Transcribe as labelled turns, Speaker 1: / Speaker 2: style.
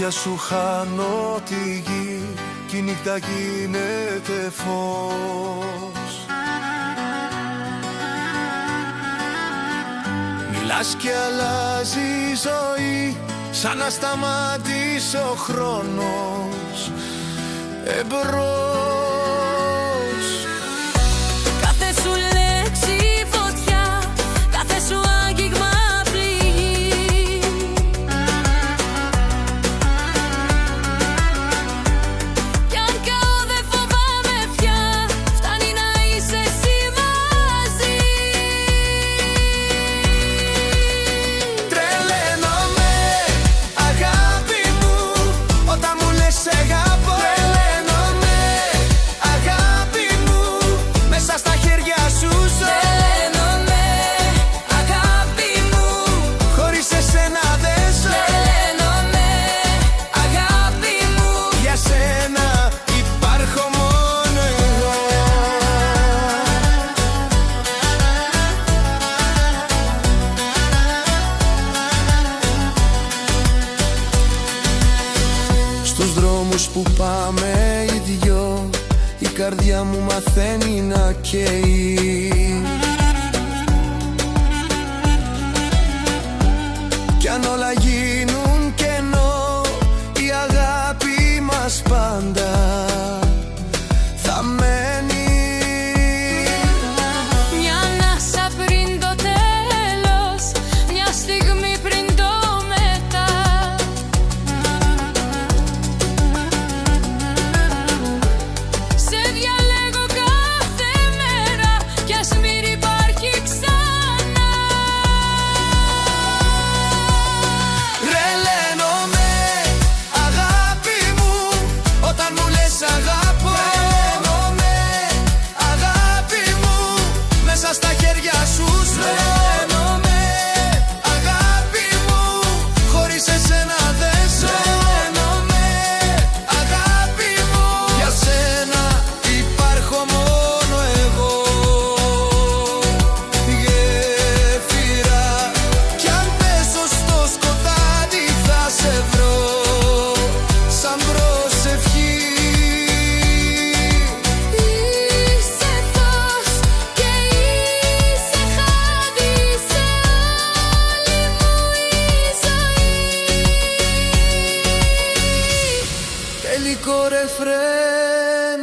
Speaker 1: μάτια σου χάνω τη γη κι η νύχτα γίνεται φως. Μιλάς κι αλλάζει η ζωή σαν να σταματήσει ο χρόνος εμπρός.
Speaker 2: Κάθε σου λέξη φωτιά, κάθε σου άγγιγμα πληγή. Κι αν καώ δεν φοβάμαι πια, φτάνει να είσαι εσύ μαζί.
Speaker 1: Τρελαίνομαι αγάπη μου όταν μου λες σε αγαπώ. Τρελαίνομαι αγάπη μου μέσα στα χέρια σου ζω.
Speaker 2: Τρελαίνομαι αγάπη μου,
Speaker 1: Χωρίς εσένα δεν ζω.
Speaker 2: τρελαίνομαι αγάπη μου.
Speaker 1: Για σένα υπάρχω μόνο εγώ. Στους δρόμους που πάμε οι δυο, η καρδιά μου μαθαίνει να καίει. Κι αν όλα γίνουν κενό, η αγάπη μας πάντα θα μένει.
Speaker 2: Μια ανάσα πριν το τέλος, μια στιγμή πριν το μετά. Σε διαλέγω κάθε μέρα κι ας μην υπάρχει ξανά.
Speaker 1: Τρελαίνομαι αγάπη μου όταν μου λες αγαπώ. Τρελαίνομαι αγάπη μου μέσα στα χέρια σου ζω. Τρελαίνομαι αγάπη μου χωρίς εσένα δεν ζω. Τρελαίνομαι αγάπη μου για σένα υπάρχω μόνο εγώ. Γέφυρα κι αν πέσω στο σκοτάδι θα σε βρω σαν προσευχή.
Speaker 2: Είσαι φως και είσαι χάδι σε όλη μου η ζωή.
Speaker 1: Τελικό ρεφρέν.